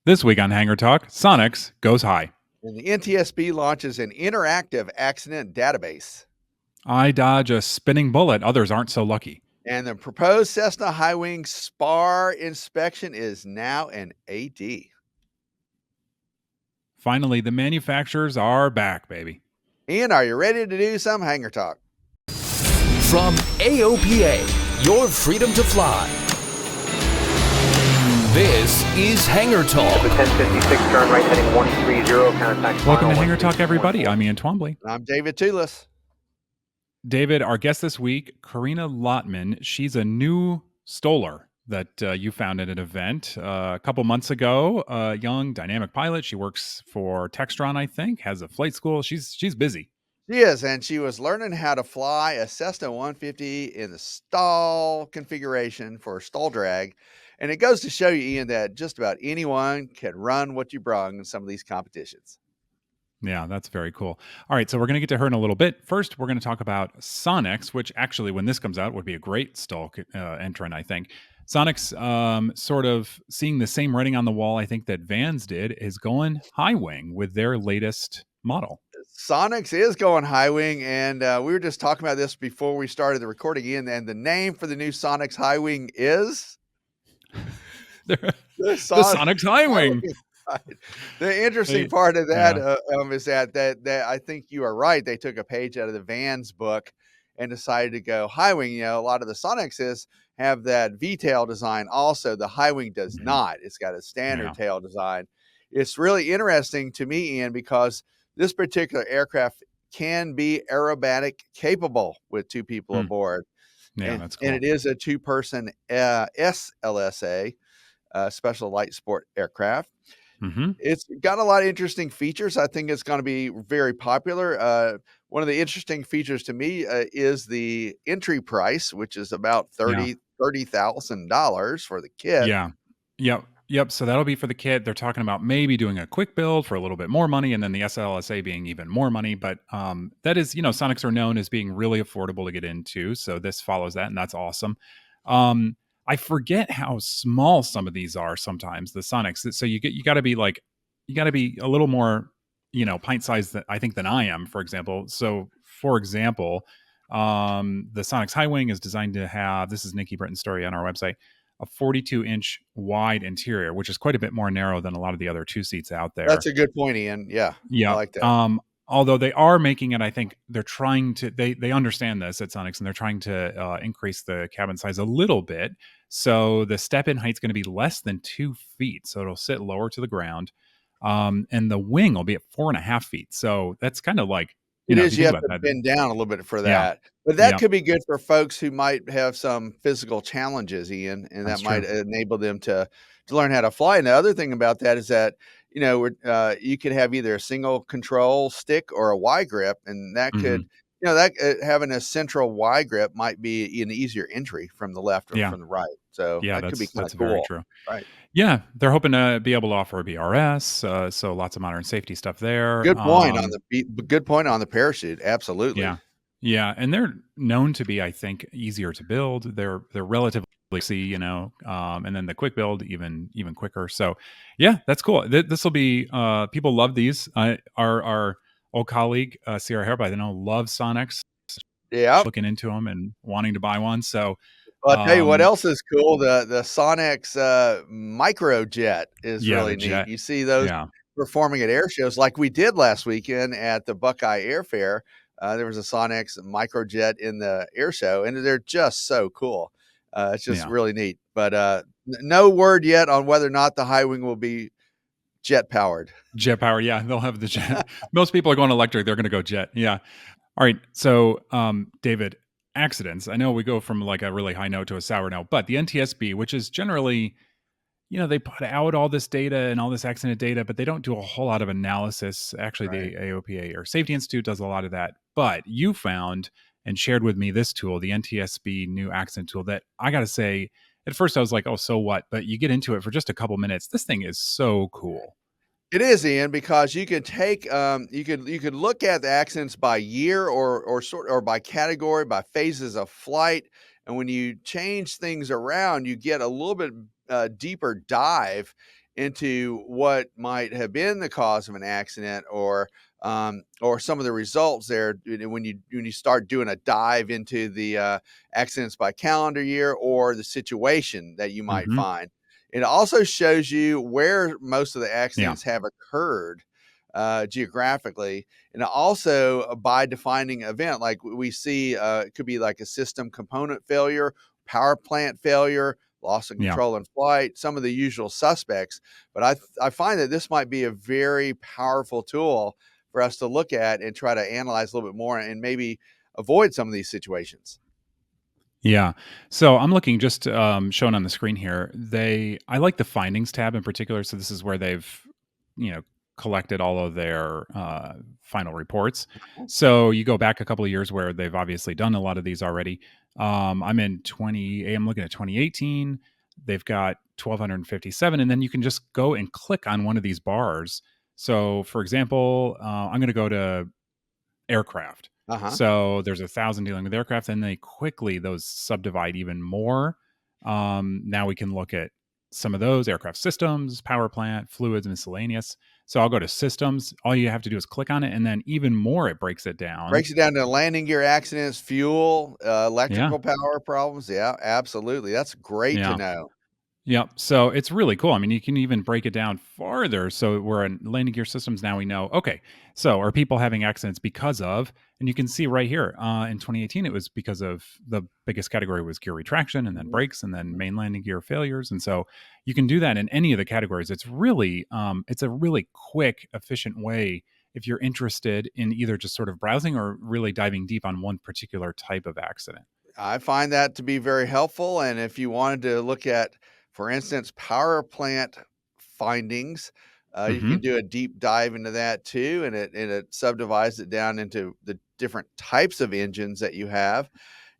This week on Hangar Talk, Sonics goes high. And the NTSB launches an interactive accident database. I dodge a spinning bullet. Others aren't so lucky. And the proposed Cessna high wing spar inspection is now an AD. Finally, the manufacturers are back, baby. Ian, are you ready to do some Hangar Talk? From AOPA, your freedom to fly. This is Hangar Talk. 1056, turn right, heading 130, contact. Welcome to Hangar Talk, everybody. I'm Ian Twombly. I'm David Toulis. David, our guest this week, Corina Lottman. She's a new stoler that you found at an event a couple months ago. A young, dynamic pilot. She works for Textron, I think, has a flight school. She's busy. She is, and she was learning how to fly a Cessna 150 in the STOL configuration for STOL drag. And it goes to show you, Ian, that just about anyone can run what you brung in some of these competitions. Yeah, that's very cool. All right, so we're going to get to her in a little bit. First, we're going to talk about Sonics, which actually, when this comes out, would be a great STOL entrant, I think. Sonics, sort of seeing the same writing on the wall, I think, that Vans did, is going high wing with their latest model. Sonics is going high wing, and we were just talking about this before we started the recording, Ian, and the name for the new Sonics high wing is... the Sonics high wing. Right. The interesting part of that is that I think you are right. They took a page out of the Vans book and decided to go high wing. You know, a lot of the Sonics have that V-tail design. Also, the high wing does not. It's got a standard tail design. It's really interesting to me, Ian, because this particular aircraft can be aerobatic capable with two people aboard. Yeah, that's cool. And it is a two-person SLSA, special light sport aircraft. Mm-hmm. It's got a lot of interesting features. I think it's going to be very popular. One of the interesting features to me is the entry price, which is about $30,000 for the kit. Yeah. Yep. So that'll be for the kit. They're talking about maybe doing a quick build for a little bit more money, and then the SLSA being even more money. But that is, Sonics are known as being really affordable to get into. So this follows that, and that's awesome. I forget how small some of these are sometimes, the Sonics. So you got to be a little more, pint sized than I am, for example. So for example, the Sonics High Wing is designed to have, this is Nikki Britton's story on our website, a 42-inch wide interior, which is quite a bit more narrow than a lot of the other two seats out there. That's a good point, Ian. Yeah. I like that. Although they are making it, I think they're trying to, they understand this at Sonics, and they're trying to increase the cabin size a little bit. So the step-in height is going to be less than 2 feet. So it'll sit lower to the ground. And the wing will be at 4.5 feet. So that's kind of like, you have to bend down a little bit for that. Yeah. But that could be good for folks who might have some physical challenges, Ian, and that might enable them to learn how to fly. And the other thing about that is that, you could have either a single control stick or a Y grip, and that could, having a central Y grip might be an easier entry from the left or from the right. So that could be kind of cool. Very true. Right. Yeah, they're hoping to be able to offer a BRS, so lots of modern safety stuff there. Good point on the parachute. Absolutely. Yeah, and they're known to be, I think, easier to build. They're relatively easy, and then the quick build even quicker. So, yeah, that's cool. This will be people love these. Our old colleague Sierra Hairbite, I know, loves Sonics. Yeah, looking into them and wanting to buy one. So. Well, I'll tell you what else is cool. The Sonics microjet is really neat. You see those performing at air shows like we did last weekend at the Buckeye Air Fair. There was a Sonics microjet in the air show, and they're just so cool. It's just really neat. But no word yet on whether or not the high wing will be jet powered. Jet powered, yeah. They'll have the jet. Most people are going electric. They're going to go jet. Yeah. All right. So, David, accidents. I know we go from like a really high note to a sour note, but the NTSB, which is generally, they put out all this data and all this accident data, but they don't do a whole lot of analysis. Actually, the AOPA or Safety Institute does a lot of that. But you found and shared with me this tool, the NTSB new accident tool, that I got to say, at first I was like, oh, so what? But you get into it for just a couple minutes. This thing is so cool. It is, Ian, because you can take you could look at the accidents by year or by category, by phases of flight, and when you change things around, you get a little bit deeper dive into what might have been the cause of an accident, or some of the results there when you start doing a dive into the accidents by calendar year or the situation that you might Hmm. find. It also shows you where most of the Yeah. accidents have occurred geographically, and also by defining event, like we see, it could be like a system component failure, power plant failure, loss of Yeah. control in flight, some of the usual suspects. But I find that this might be a very powerful tool for us to look at and try to analyze a little bit more and maybe avoid some of these situations. Yeah. So I'm looking just shown on the screen here. I like the findings tab in particular. So this is where they've, you know, collected all of their final reports. So you go back a couple of years where they've obviously done a lot of these already. I'm looking at 2018. They've got 1,257, and then you can just go and click on one of these bars. So, for example, I'm going to go to aircraft. Uh-huh. So there's 1,000 dealing with aircraft, and they quickly those subdivide even more. Now we can look at some of those aircraft systems, power plant, fluids, miscellaneous. So I'll go to systems. All you have to do is click on it, and then even more, it breaks it down. Breaks it down to landing gear accidents, fuel, Yeah, electrical power problems. Yeah, absolutely. That's great to yeah. know. Yep. So it's really cool. I mean, you can even break it down farther. So we're in landing gear systems now. We know, okay, so are people having accidents because of, and you can see right here in 2018, it was because of the biggest category was gear retraction and then Mhm, brakes and then mhm. main landing gear failures. And so you can do that in any of the categories. It's a really quick, efficient way if you're interested in either just sort of browsing or really diving deep on one particular type of accident. I find that to be very helpful. And if you wanted to look at, for instance, power plant findings, you Hmm. can do a deep dive into that too, and it subdivides it down into the different types of engines that you have,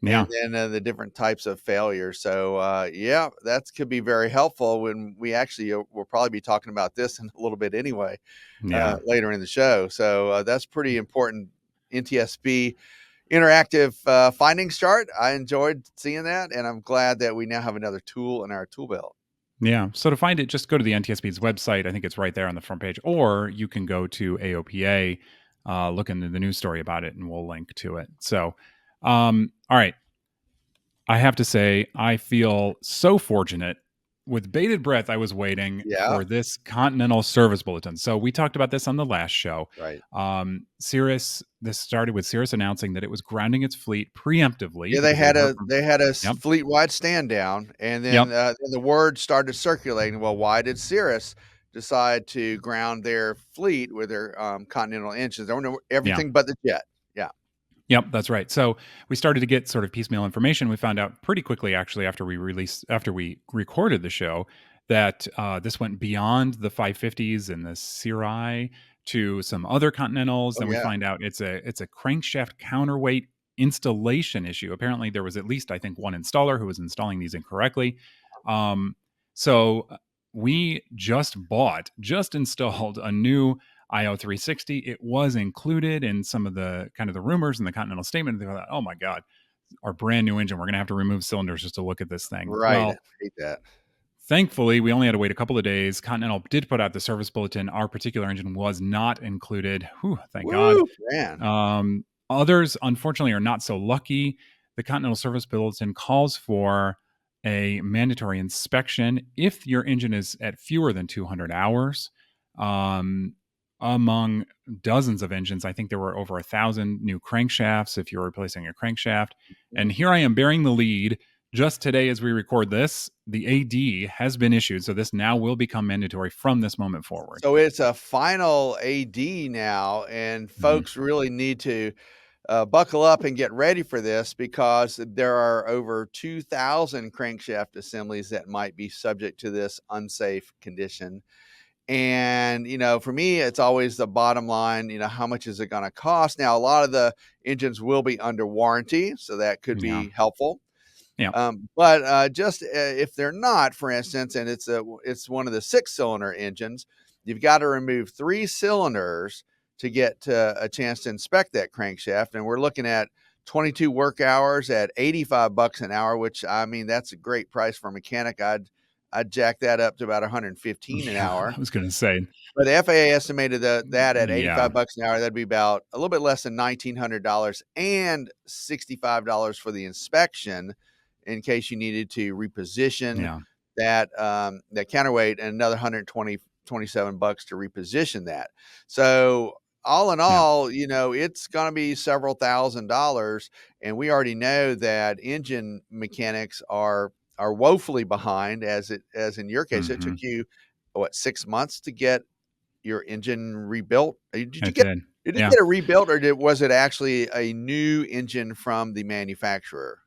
and Yeah. then the different types of failures. So yeah, that could be very helpful when we actually we'll probably be talking about this in a little bit anyway, Yeah. later in the show. So that's pretty important. NTSB interactive findings chart. I enjoyed seeing that, and I'm glad that we now have another tool in our tool belt. Yeah. So to find it, just go to the NTSB's website. I think it's right there on the front page, or you can go to AOPA, look into the news story about it, and we'll link to it. So, all right. I have to say, I feel so fortunate. With bated breath, I was waiting Yeah, for this Continental Service Bulletin. So we talked about this on the last show. right. This started with Cirrus announcing that it was grounding its fleet preemptively Yeah, because they had heard from. they had a Yep. fleet wide stand down, and Yep. then the word started circulating. Well, why did Cirrus decide to ground their fleet with their Continental engines? They were Yeah. everything but the jet. Yeah. Yep, that's right. So we started to get sort of piecemeal information. We found out pretty quickly, actually, after we recorded the show, that this went beyond the 550s and the Cirri to some other Continentals. Oh Then we yeah. find out it's a crankshaft counterweight installation issue. Apparently, there was at least I think one installer who was installing these incorrectly. Um, so we just installed a new IO360. It was included in some of the kind of the rumors in the Continental statement. They were like, oh my God, our brand new engine, we're going to have to remove cylinders just to look at this thing. Right. I Well, hate that. thankfully, we only had to wait a couple of days. Continental did put out the service bulletin. Our particular engine was not included. Whew, thank God. Woo, man. Others, unfortunately, are not so lucky. The Continental Service Bulletin calls for a mandatory inspection if your engine is at fewer than 200 hours. Um, among dozens of engines, I think there were over 1,000 new crankshafts if you're replacing a crankshaft. And here I am bearing the lead. Just today, as we record this, the AD has been issued. So this now will become mandatory from this moment forward. So it's a final AD now, and Mhm. folks really need to buckle up and get ready for this, because there are over 2,000 crankshaft assemblies that might be subject to this unsafe condition. And, for me, it's always the bottom line, how much is it going to cost? Now, a lot of the engines will be under warranty, so that could Yeah. be helpful. Yeah. But just if they're not, for instance, and it's one of the 6-cylinder engines, you've got to remove 3 cylinders to get a chance to inspect that crankshaft, and we're looking at 22 work hours at $85 an hour, which I mean that's a great price for a mechanic. I'd jack that up to about 115 an hour. I was going to say, But the FAA estimated that at yeah, $85 an hour, that'd be about a little bit less than $1,900 and $65 for the inspection in case you needed to reposition yeah, that counterweight, and another 127 bucks to reposition that. So all in yeah, all, it's going to be several $1,000s, and we already know that engine mechanics are woefully behind, as in your case, it took hmm you what, 6 months to get your engine rebuilt? Did you it get did. did it Yeah. get a rebuilt, or was it actually a new engine from the manufacturer?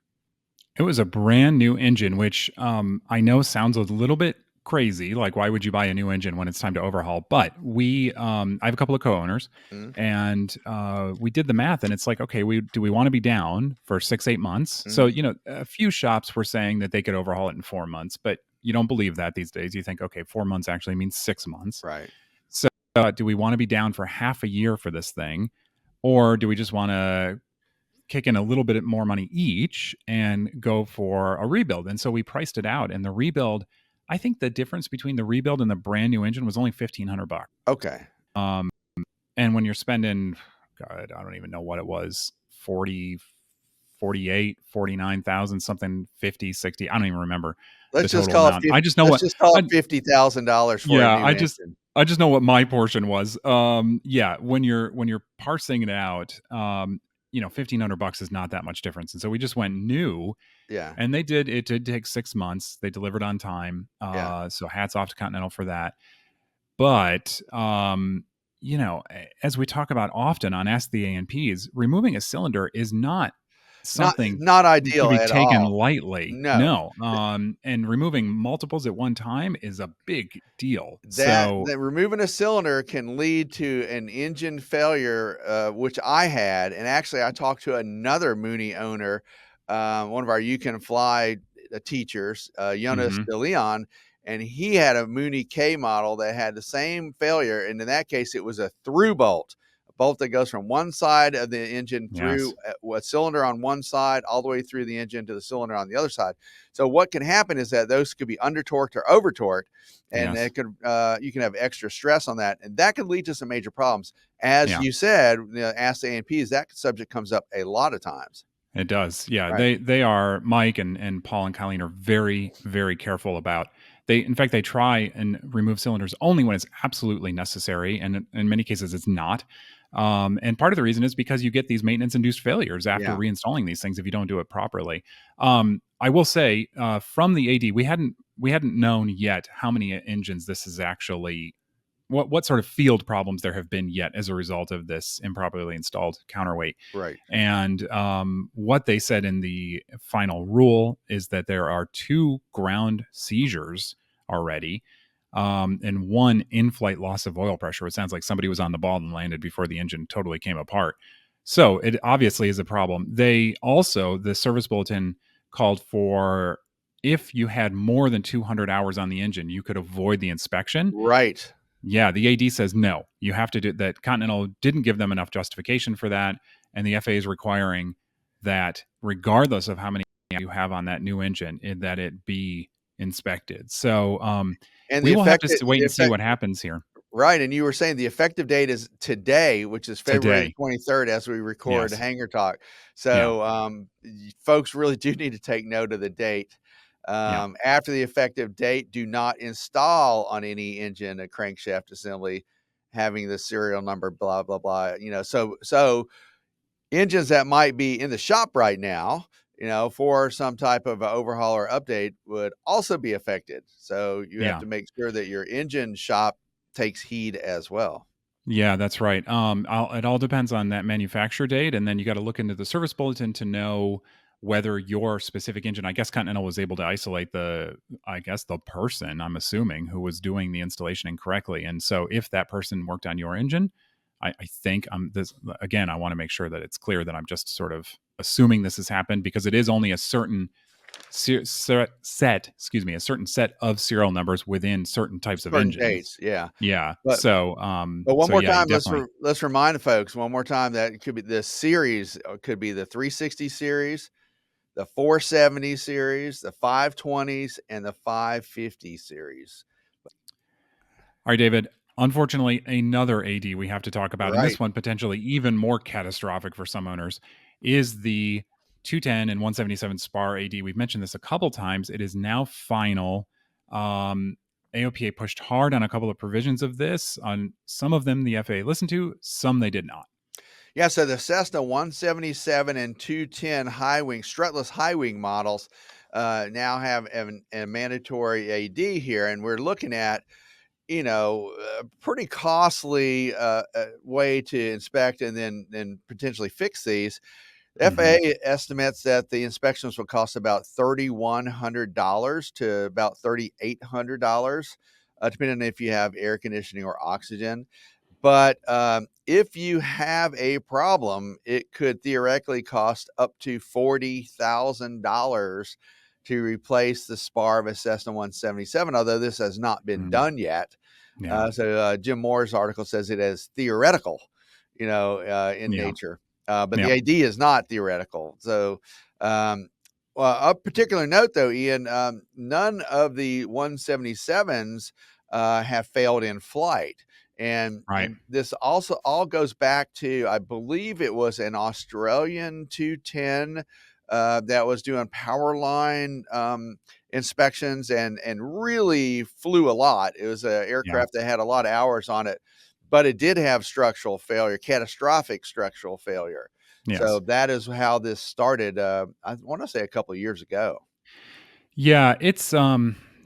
It was a brand new engine, which I know sounds a little bit crazy. Like, why would you buy a new engine when it's time to overhaul? But I have a couple of co-owners, Mhm, and we did the math, and it's like, okay, do we want to be down for 6-8 months? So, mhm, a few shops were saying that they could overhaul it in 4 months, but you don't believe that these days. You think, okay, 4 months actually means 6 months. right. So, do we want to be down for half a year for this thing, or do we just want to kick in a little bit more money each and go for a rebuild? And so we priced it out, and the rebuild, I think the difference between the rebuild and the brand new engine was only $1,500. Okay. Um, and when you're spending, God, I don't even know what it was, 40, 48, 49,000, something, 50, 60. I don't even remember the total amount. I just know Let's what, just call it I, $50,000 for a yeah, new engine. I just know what my portion was. Yeah, when you're parsing it out, $1,500 is not that much difference. And so we just went new, Yeah, and it did take 6 months. They delivered on time. yeah. So hats off to Continental for that. But as we talk about often on Ask the A&Ps, removing a cylinder is not Not something not to ideal be at taken all. lightly. No. No. And removing multiples at one time is a big deal. That removing a cylinder can lead to an engine failure, which I had, and actually I talked to another Mooney owner, one of our You Can Fly teachers, Jonas Mhm. De Leon, and he had a Mooney K model that had the same failure, and in that case, it was a through bolt, a bolt that goes from one side of the engine through Yes. a cylinder on one side, all the way through the engine to the cylinder on the other side. So what can happen is that those could be under torqued or over torqued, and Yes. it could you can have extra stress on that, and that could lead to some major problems. As Yeah. you said, ask the A&Ps, that subject comes up a lot of times. It does. Yeah. Right. They are, Mike and Paul and Colleen are very, very careful about, in fact, they try and remove cylinders only when it's absolutely necessary. And in many cases it's not. And part of the reason is because you get these maintenance induced failures after Yeah. reinstalling these things if you don't do it properly. I will say, from the AD, we hadn't known yet how many engines this is actually, what sort of field problems there have been yet as a result of this improperly installed counterweight. Right. And what they said in the final rule is that there are 2 ground seizures already, and 1 in-flight loss of oil pressure. It sounds like somebody was on the ball and landed before the engine totally came apart. So it obviously is a problem. They also, the service bulletin called for, if you had more than 200 hours on the engine, you could avoid the inspection. Right. Yeah, the AD says no. You have to do that. Continental didn't give them enough justification for that, and the FAA is requiring that, regardless of how many you have on that new engine, that it be inspected. So And we will have to wait and see what happens here right, and you were saying the effective date is today, which is February the today. 23rd as we record Yes. Hangar Talk. Yeah. So, folks really do need to take note of the date. Yeah. After the effective date, do not install on any engine a crankshaft assembly having the serial number, blah, blah, blah. So engines that might be in the shop right now, for some type of overhaul or update would also be affected. So you have Yeah. to make sure that your engine shop takes heed as well. Yeah, that's right. It all depends on that manufacturer date, and then you got to look into the service bulletin to know whether your specific engine. I guess Continental was able to isolate the person, I'm assuming, who was doing the installation incorrectly, and so if that person worked on your engine, I think this again. I want to make sure that it's clear that I'm just sort of assuming this has happened, because it is only a certain a certain set of serial numbers within certain types of Certain dates, engines. yeah. Yeah. But but one So more yeah, you time, definitely. let's remind folks one more time that it could be the series, could be the 360 series, the 470 series, the 520s, and the 550 series. All right, David. Unfortunately, another AD we have to talk about, and this Right. one potentially even more catastrophic for some owners, is the 210 and 177 SPAR AD. We've mentioned this a couple times. It is now final. AOPA pushed hard on a couple of provisions of this. On some of them, the FAA listened to, some they did not. Yeah, so the Cessna 177 and 210 high wing, strutless high wing models now have a mandatory AD here, and we're looking at a pretty costly way to inspect and then potentially fix these. The FAA estimates that the inspections will cost about $3,100 to about $3,800, depending on if you have air conditioning or oxygen. But if you have a problem, it could theoretically cost up to $40,000 to replace the spar of a Cessna 177, although this has not been done yet. Yeah. So Jim Moore's article says it is theoretical, in nature. But the AD is not theoretical. So, well, a particular note, though, Ian, none of the 177s have failed in flight. And this also all goes back to, I believe it was an Australian 210 that was doing power line inspections and really flew a lot. It was an aircraft that had a lot of hours on it, but it did have structural failure, catastrophic structural failure. Yes. So that is how this started. I want to say a couple of years ago. Yeah, it's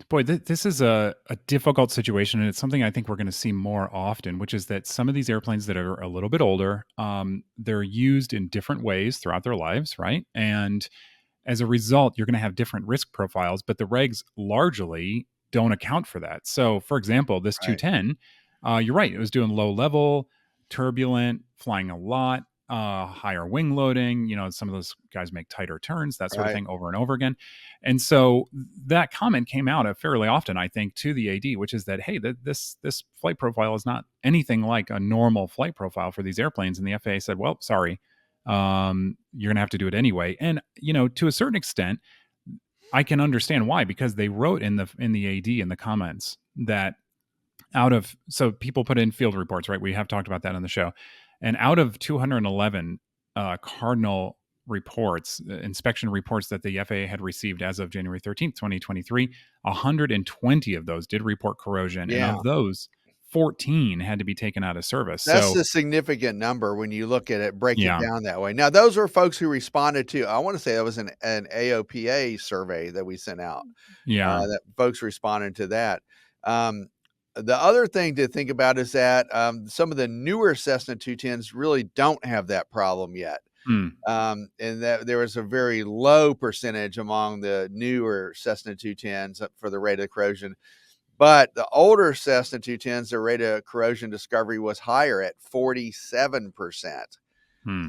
boy, this is a difficult situation, and it's something I think we're going to see more often, which is that some of these airplanes that are a little bit older, they're used in different ways throughout their lives, right? And as a result, you're going to have different risk profiles, but the regs largely don't account for that. So, for example, this 210, you're right, it was doing low level, turbulent, flying a lot, higher wing loading. Some of those guys make tighter turns, that sort of thing, over and over again. And so that comment came out fairly often, I think, to the AD, which is that, hey, this flight profile is not anything like a normal flight profile for these airplanes. And the FAA said, well, sorry, you're going to have to do it anyway. And, to a certain extent, I can understand why, because they wrote in the AD in the comments that so people put in field reports, right? We have talked about that on the show. And out of 211 cardinal reports, inspection reports that the FAA had received as of January 13th, 2023, 120 of those did report corrosion. Yeah. And of those, 14 had to be taken out of service. That's a significant number when you look at it, break it Yeah. down that way. Now, those are folks who responded to, I want to say that was an AOPA survey that we sent out. Yeah. That folks responded to that. The other thing to think about is that some of the newer Cessna 210s really don't have that problem yet. And that there was a very low percentage among the newer Cessna 210s for the rate of corrosion. But the older Cessna 210s, the rate of corrosion discovery was higher at 47%.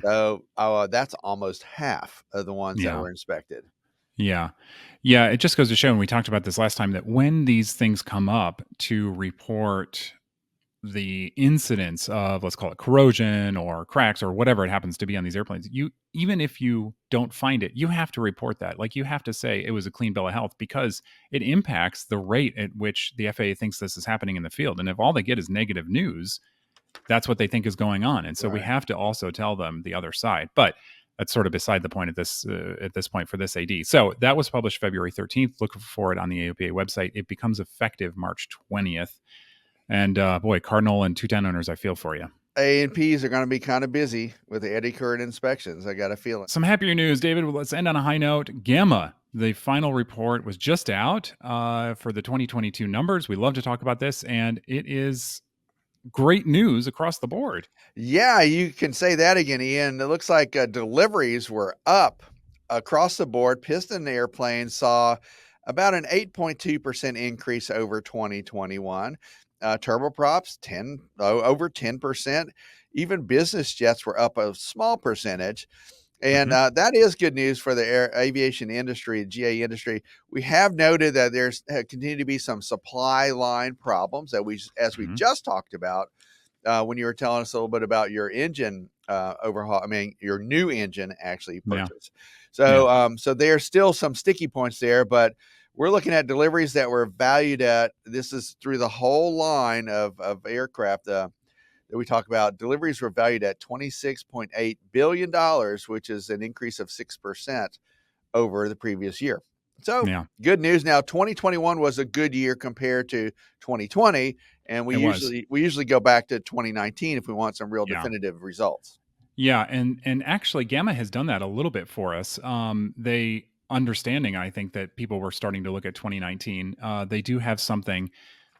So that's almost half of the ones that were inspected. Yeah. Yeah. It just goes to show, and we talked about this last time, that when these things come up to report the incidence of, let's call it corrosion or cracks or whatever it happens to be on these airplanes, even if you don't find it, you have to report that. Like, you have to say it was a clean bill of health, because it impacts the rate at which the FAA thinks this is happening in the field. And if all they get is negative news, that's what they think is going on. And so we have to also tell them the other side. But that's sort of beside the point at this point for this AD. So that was published February 13th. Look for it on the AOPA website. It becomes effective March 20th. And boy, Cardinal and 210 owners, I feel for you. A&Ps are going to be kind of busy with the eddy current inspections. I got a feeling. Some happier news, David. Well, let's end on a high note. Gamma, the final report was just out for the 2022 numbers. We love to talk about this, and it is great news across the board. Yeah, you can say that again, Ian. It looks like deliveries were up across the board. Piston airplanes saw about an 8.2% increase over 2021. Turboprops, over 10%. Even business jets were up a small percentage. And that is good news for the aviation industry, GA industry. We have noted that there's continued to be some supply line problems that we just talked about. when you were telling us a little bit about your engine overhaul. I mean, your new engine actually Yeah. purchased. So, so there's still some sticky points there, but we're looking at deliveries that were valued at. This is through the whole line of aircraft that we talk about. Deliveries were valued at $26.8 billion, which is an increase of 6% over the previous year. So Yeah. good news. Now, 2021 was a good year compared to 2020. And we It was. usually go back to 2019 if we want some real Yeah. definitive results. Yeah, and actually Gamma has done that a little bit for us. They understanding, I think, that people were starting to look at 2019. They do have something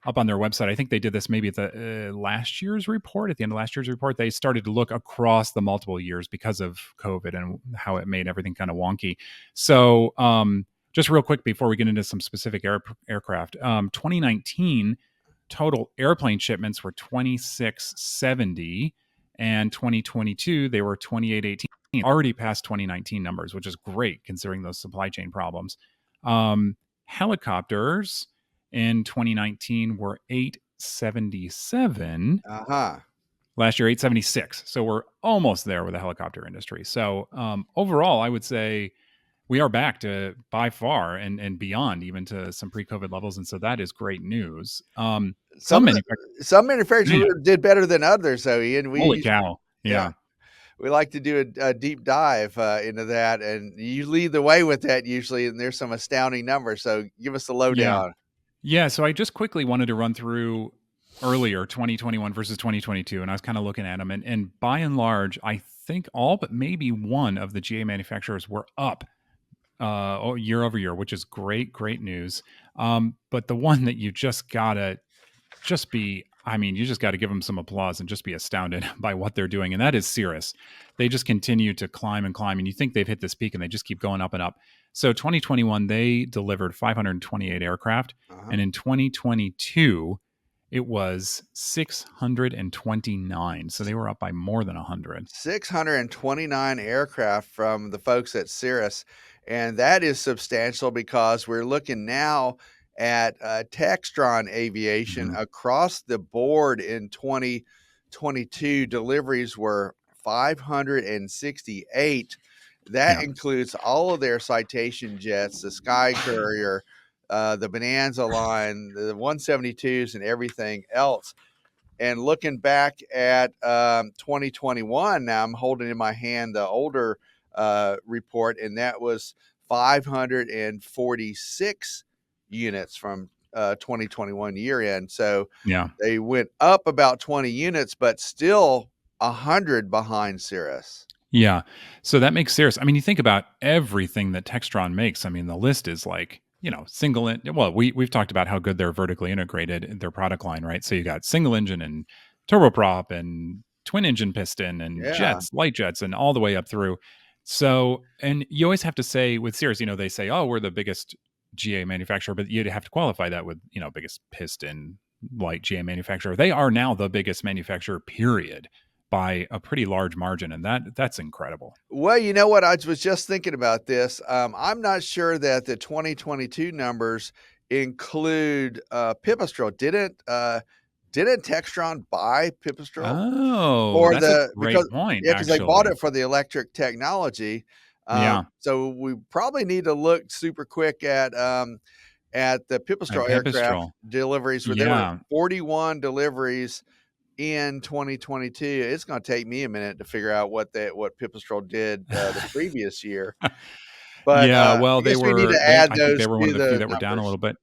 up on their website. I think they did this maybe at the last year's report. At the end of last year's report, they started to look across the multiple years because of COVID and how it made everything kind of wonky. So, just real quick before we get into some specific aircraft, 2019 total airplane shipments were 2670, and 2022 they were 2818, already past 2019 numbers, which is great considering those supply chain problems. Helicopters in 2019 were 877. Last year 876. So we're almost there with the helicopter industry. So overall, I would say we are back to, by far and beyond, even to some pre-COVID levels, and so that is great news. Some manufacturers did better than others, though, Ian. Holy cow! Yeah. We like to do a deep dive into that, and you lead the way with that usually, and there's some astounding numbers. So give us the lowdown. Yeah. So I just quickly wanted to run through earlier 2021 versus 2022, and I was kind of looking at them, and by and large, I think all but maybe one of the GA manufacturers were up year over year, which is great news. But the one that you just gotta you just got to give them some applause and just be astounded by what they're doing, and that is Cirrus. They just continue to climb and climb, and you think they've hit this peak, and they just keep going up and up. So 2021 they delivered 528 aircraft, and in 2022 it was 629. So they were up by more than 100. 629 aircraft from the folks at Cirrus. And that is substantial because we're looking now at Textron Aviation across the board. In 2022, deliveries were 568. That includes all of their Citation jets, the Sky Courier, the Bonanza line, the 172s, and everything else. And looking back at 2021, now I'm holding in my hand the older report, and that was 546 units from 2021 year end. So they went up about 20 units, but still 100 behind Cirrus. Yeah. So that makes Cirrus. I mean, you think about everything that Textron makes. I mean, the list is like, single we've talked about how good they're vertically integrated in their product line, right? So you got single engine and turboprop and twin engine piston and jets, light jets, and all the way up through. So, and you always have to say with Cirrus, they say, oh, we're the biggest GA manufacturer, but you'd have to qualify that with, biggest piston light GA manufacturer. They are now the biggest manufacturer, period, by a pretty large margin, and that's incredible. Well, you know what? I was just thinking about this. I'm not sure that the 2022 numbers include Pipistrel. Didn't Textron buy Pipistrel? Oh, that's a great point. Yeah, because they bought it for the electric technology. So we probably need to look super quick at the Pipistrel aircraft deliveries. There were 41 deliveries in 2022. It's going to take me a minute to figure out what Pipistrel did the previous year. But they were. We need to add I those. Think they were one of the few that were down a little bit.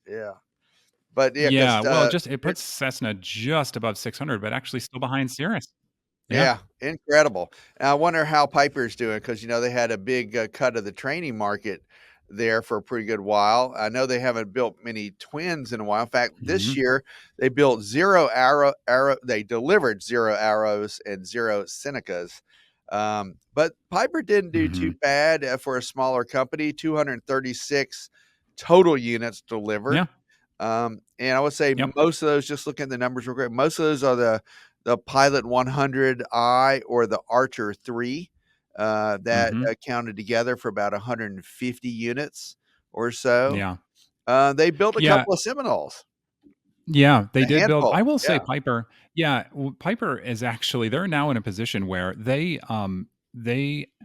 Yeah, but it puts Cessna just above 600, but actually still behind Cirrus. Yeah, incredible. And I wonder how Piper's doing, because they had a big cut of the training market there for a pretty good while. I know they haven't built many twins in a while. In fact, this year they built zero arrow. They delivered 0 arrows and 0 Senecas. But Piper didn't do too bad for a smaller company. 236 total units delivered. And I would say most of those, just looking at the numbers real quick, most of those are the Pilot 100i or the Archer 3. That accounted together for about 150 units or so. Yeah. They built a couple of Seminoles. Yeah, they A did build. handful. I will say Yeah. Piper. Yeah, Piper is actually they're now in a position where they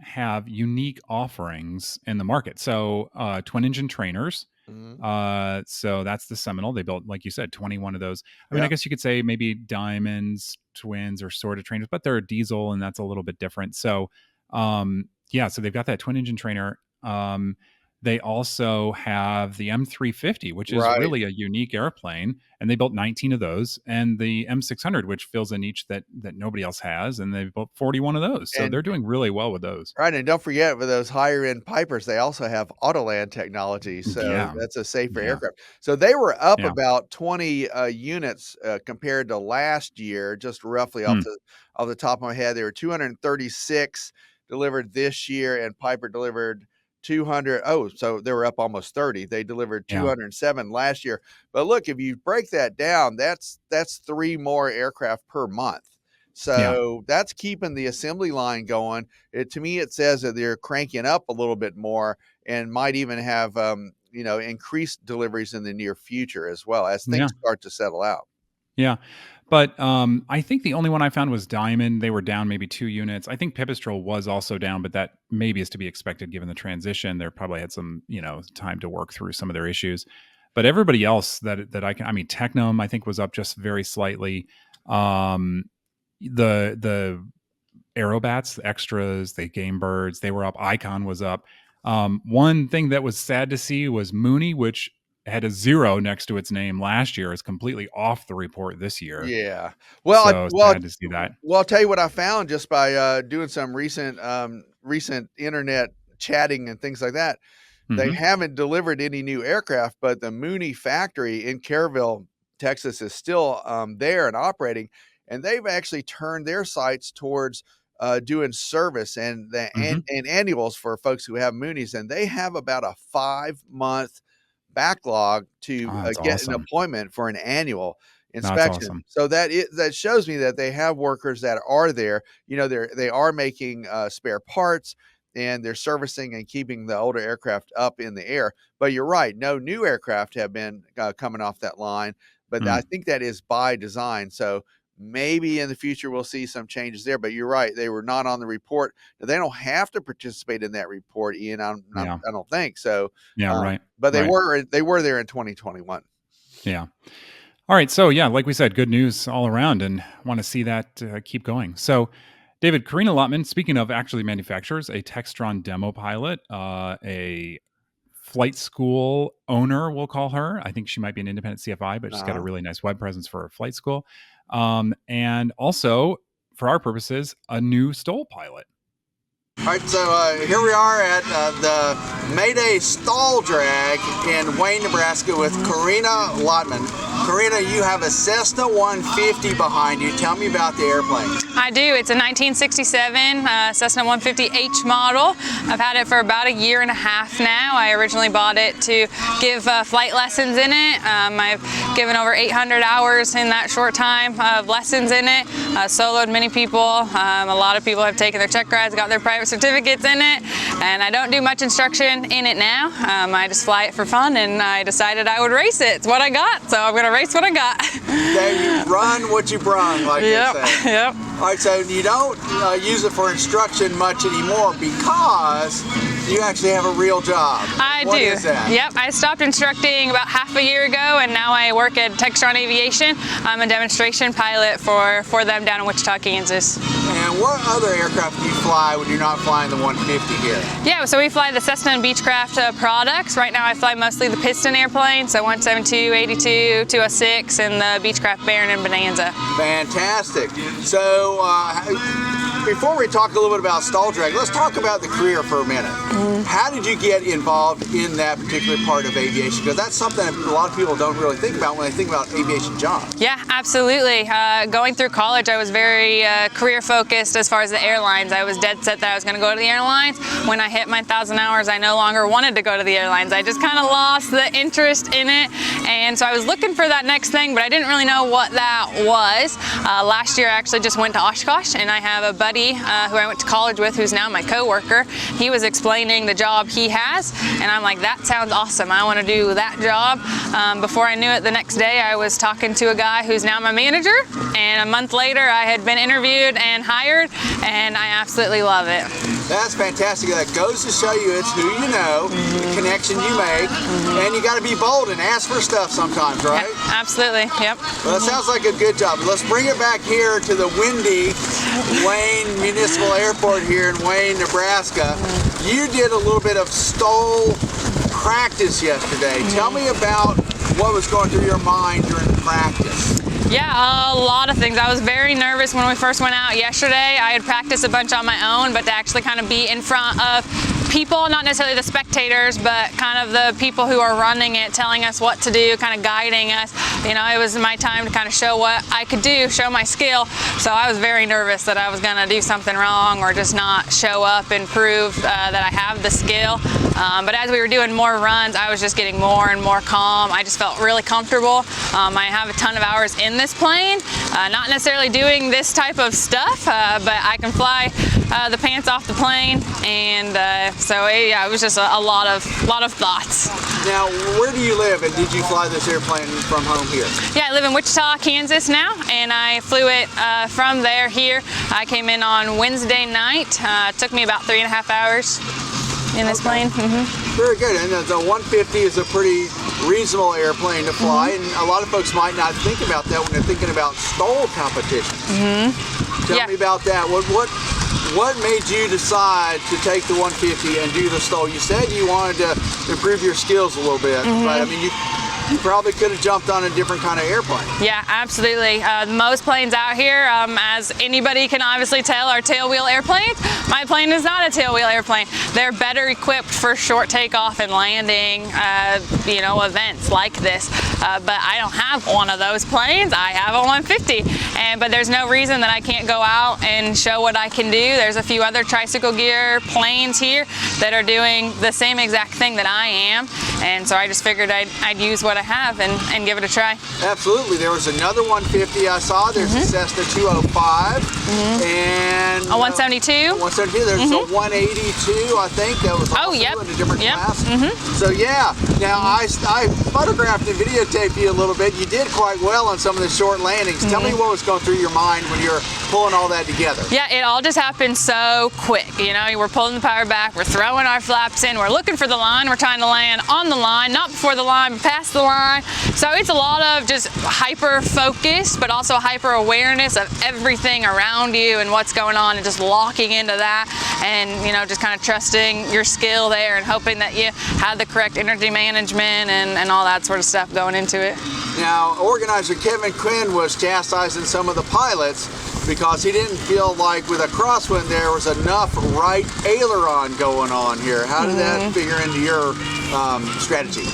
have unique offerings in the market. So twin engine trainers. Mhm. So that's the Seminole. They built, like you said, 21 of those. I mean, I Yeah. guess you could say maybe Diamonds, Twins, or sort of trainers, but they're a diesel, and that's a little bit different. So, yeah, so they've got that twin engine trainer. They also have the M350, which is Right. really a unique airplane, and they built 19 of those, and the M600, which fills a niche that nobody else has, and they've built 41 of those. So And they're doing really well with those. right, and don't forget with those higher end Pipers, they also have Autoland technology, so Yeah, that's a safer yeah, aircraft. So they were up yeah. about 20 units compared to last year, just roughly Hmm. off the top of my head. They were 236 delivered this year, and Piper delivered 200. Oh, so they were up almost 30. They delivered Yeah, 207 last year. But look, if you break that down, that's 3 more aircraft per month. yeah. So that's keeping the assembly line going. To me, it says that they're cranking up a little bit more and might even have, increased deliveries in the near future as well as Yeah. things start to settle out. Yeah. But, I think the only one I found was Diamond. They were down maybe 2 units. I think Pipistrel was also down, but that maybe is to be expected given the transition. They probably had some, time to work through some of their issues. But everybody else that I mean, Technum, I think, was up just very slightly. Um, the Aerobats, the extras, the Game Birds, they were up. Icon was up. One thing that was sad to see was Mooney, which had a 0 next to its name last year, is completely off the report this year. Yeah. Well, So sad to see that. I'll tell you what I found just by doing some recent internet chatting and things like that. They Mhm. haven't delivered any new aircraft, but the Mooney factory in Kerrville, Texas, is still there and operating, and they've actually turned their sights towards doing service Mhm. and annuals for folks who have Moonies, and they have about a 5-month backlog to Oh, that's get an awesome. appointment for an annual That's inspection. awesome. So that shows me that they have workers that are there. They are making spare parts and they're servicing and keeping the older aircraft up in the air. But you're right, no new aircraft have been coming off that line. But I Mm. think that is by design. So maybe in the future we'll see some changes there. But you're right, they were not on the report. Now, they don't have to participate in that report, Ian. Yeah. I don't think so. Yeah, right. But Right. they were there in 2021. Yeah. All right. So, yeah, like we said, good news all around, and want to see that keep going. So, David, Corina Lottman, speaking of actually manufacturers, a Textron demo pilot, a flight school owner, we'll call her. I think she might be an independent CFI, but she's got a Uh-huh. really nice web presence for a flight school. And also, for our purposes, a new STOL pilot. All right, so here we are at the Mayday STOL drag in Wayne, Nebraska with Corina Lottman. Corina, you have a Cessna 150 behind you. Tell me about the airplane. I do. It's a 1967 Cessna 150H model. I've had it for about a year and a half now. I originally bought it to give flight lessons in it. I've given over 800 hours in that short time of lessons in it. Soloed many people. A lot of people have taken their check rides, got their private certificates in it, and I don't do much instruction in it now. I just fly it for fun, and I decided I would race it. It's what I got, so I'm going to race what I got. There you run what you brung, like Yep, they say. yep. All right, so you don't use it for instruction much anymore because you actually have a real job. I do. What is that? Yep, I stopped instructing about half a year ago, and now I work at Textron Aviation. I'm a demonstration pilot for them down in Wichita, Kansas. And what other aircraft do you fly when you're not flying the 150 here? Yeah, so we fly the Cessna and Beechcraft products. Right now I fly mostly the piston airplanes, so 172, 82, 206, and the Beechcraft Baron and Bonanza. Fantastic. So before we talk a little bit about STOL drag, let's talk about the career for a minute. How did you get involved in that particular part of aviation? Because that's something that a lot of people don't really think about when they think about aviation jobs. Yeah, absolutely. Going through college, I was very career focused as far as the airlines. I was dead set that I was going to go to the airlines. When I hit my 1,000 hours, I no longer wanted to go to the airlines. I just kind of lost the interest in it. And so I was looking for that next thing, but I didn't really know what that was. Last year, I actually just went to Oshkosh, and I have a buddy buddy who I went to college with, who's now my coworker. He was explaining the job he has, and I'm like, that sounds awesome. I want to do that job. Before I knew it, the next day I was talking to a guy who's now my manager, and a month later I had been interviewed and hired, and I absolutely love it. That's fantastic. That goes to show you it's who you know, the connection you make, and you got to be bold and ask for stuff sometimes, right? Yeah, absolutely, yep. Well, that sounds like a good job. Let's bring it back here to the windy Wayne Municipal Airport here in Wayne, Nebraska. You did a little bit of STOL practice yesterday. Tell me about what was going through your mind during the practice. Yeah, a lot of things. I was very nervous when we first went out yesterday. I had practiced a bunch on my own, but to actually kind of be in front of people, not necessarily the spectators, but kind of the people who are running it, telling us what to do, kind of guiding us. You know, it was my time to kind of show what I could do, show my skill. So I was very nervous that I was going to do something wrong or just not show up and prove that I have the skill. But as we were doing more runs, I was just getting more and more calm. I just felt really comfortable. I have a ton of hours in this plane, not necessarily doing this type of stuff, but I can fly the pants off the plane, and so yeah, it was just a lot of thoughts. Now, where do you live, and did you fly this airplane from home here? Yeah, I live in Wichita, Kansas now, and I flew it from there here. I came in on Wednesday night. It took me about 3.5 hours in this plane. Very good. And the 150 is a pretty reasonable airplane to fly, and a lot of folks might not think about that when they're thinking about STOL competitions. Tell me about that. What made you decide to take the 150 and do the STOL? You said you wanted to improve your skills a little bit, but I mean, you probably could have jumped on a different kind of airplane. Yeah, absolutely. Most planes out here, as anybody can obviously tell, are tailwheel airplanes. My plane is not a tailwheel airplane. They're better equipped for short takeoff and landing, you know, events like this. But I don't have one of those planes. I have a 150, but there's no reason that I can't go out and show what I can do. There's a few other tricycle gear planes here that are doing the same exact thing that I am, and so I just figured I'd use what I have and give it a try. Absolutely. There was another 150 I saw. There's a Cessna 205 and a 172. 172. There's a 182, I think, that was also in a different class. So yeah. Now I photographed and videotaped you a little bit. You did quite well on some of the short landings. Tell me what was going through your mind when you're pulling all that together. Yeah, it all just happened so quick. You know, we're pulling the power back, we're throwing our flaps in, we're looking for the line, we're trying to land on the line, not before the line, but past the line. So it's a lot of just hyper focus, but also hyper awareness of everything around you and what's going on, and just locking into that, and you know, just kind of trusting your skill there and hoping that you have the correct energy management and all that sort of stuff going into it. Now, organizer Kevin Quinn was chastising some of the pilots because he didn't feel like with a crosswind there was enough right aileron going on here. How did that figure into your strategy?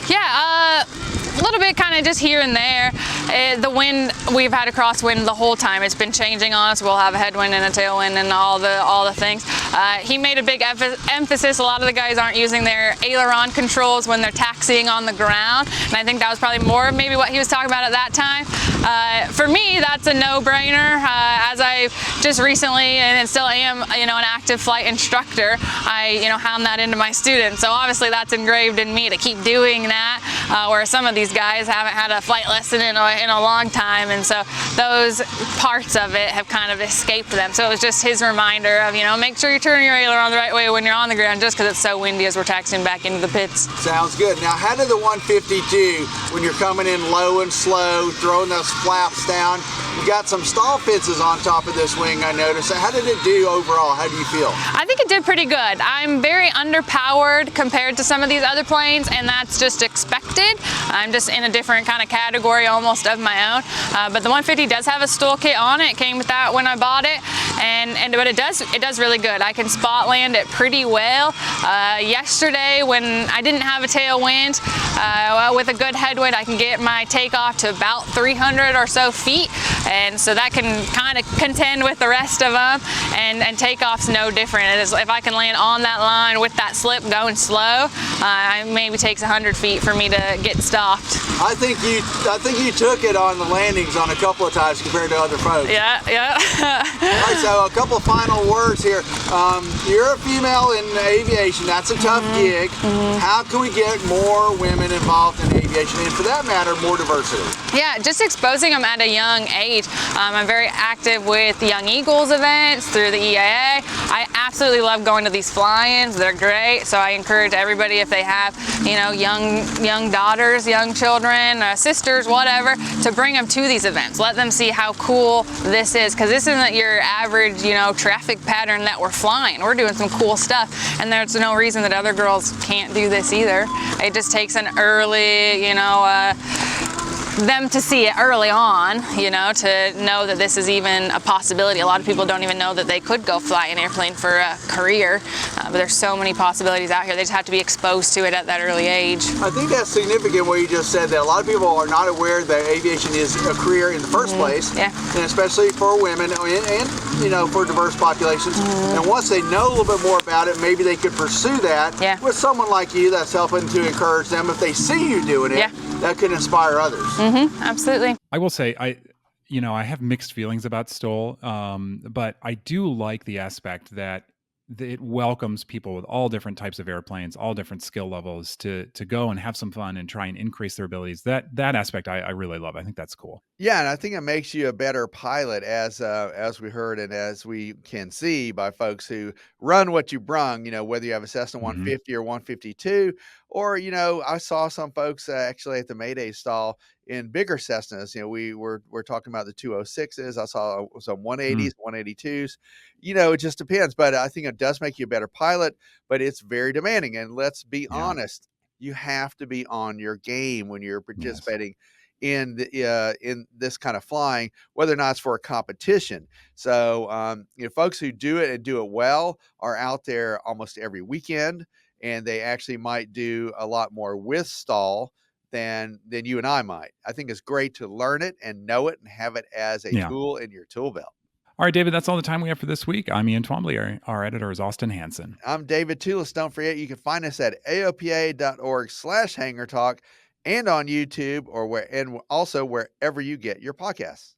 Yeah, a little bit kind of just here and there. The wind, we've had a crosswind the whole time. It's been changing on us. We'll have a headwind and a tailwind and all the things. He made a big emphasis. A lot of the guys aren't using their aileron controls when they're taxiing on the ground, and I think that was probably more maybe what he was talking about at that time. For me, that's a no-brainer. As I just recently and still am, you know, an active flight instructor, I, you know, hound that into my students. So obviously that's engraved in me to keep doing that, where some of these guys haven't had a flight lesson in a long time, and so those parts of it have kind of escaped them. So it was just his reminder of, you know, make sure you turn your aileron the right way when you're on the ground, just because it's so windy as we're taxiing back into the pits. Sounds good. Now, how did the 150 do when you're coming in low and slow, throwing those flaps down? You got some stall fences on top of this wing, I noticed. How did it do overall? How do you feel? I think it did pretty good. I'm very underpowered compared to some of these other planes, and that's just expected. I'm just in a different kind of category almost of my own. But the 150 does have a STOL kit on it. It came with that when I bought it, but it does really good. I can spot land it pretty well. Yesterday when I didn't have a tailwind, with a good headwind, I can get my takeoff to about 300 or so feet. and so that can kind of contend with the rest of them, and takeoff's no different. It is, if I can land on that line with that slip going slow, it maybe takes 100 feet for me to get stopped. I think you took it on the landings on a couple of times compared to other folks. Yeah. All right, so a couple final words here. You're a female in aviation. That's a tough gig. How can we get more women involved in aviation, and for that matter, more diversity? Yeah, just exposing them at a young age. I'm very active with the Young Eagles events through the EAA. I absolutely love going to these fly-ins. They're great. So I encourage everybody, if they have, young daughters, young children, sisters, whatever, to bring them to these events. Let them see how cool this is, because this isn't your average, traffic pattern that we're flying. We're doing some cool stuff, and there's no reason that other girls can't do this either. It just takes an early, them to see it early on, to know that this is even a possibility. A lot of people don't even know that they could go fly an airplane for a career, but there's so many possibilities out here. They just have to be exposed to it at that early age. I think that's significant what you just said, that a lot of people are not aware that aviation is a career in the first place, Yeah. and especially for women and for diverse populations. And once they know a little bit more about it, maybe they could pursue that with someone like you that's helping to encourage them. If they see you doing it, that could inspire others. Absolutely. I will say, I have mixed feelings about STOL, but I do like the aspect that it welcomes people with all different types of airplanes, all different skill levels to go and have some fun and try and increase their abilities. That aspect I really love. I think that's cool. Yeah, and I think it makes you a better pilot, as we heard and as we can see by folks who run what you brung. Whether you have a Cessna 150 or 152, or I saw some folks actually at the Mayday stall in bigger Cessnas. We're talking about the 206s. I saw some 180s, 182s. It just depends, but I think it does make you a better pilot. But it's very demanding, and let's be honest, you have to be on your game when you're participating in this kind of flying, whether or not it's for a competition. So folks who do it and do it well are out there almost every weekend, and they actually might do a lot more with STOL than you and I might. I think it's great to learn it and know it and have it as a tool in your tool belt. All right, David, that's all the time we have for this week. I'm Ian Twombly. Our editor is Austin Hansen. I'm David Toulis. Don't forget, you can find us at aopa.org/Hangar Talk and on YouTube, and also wherever you get your podcasts.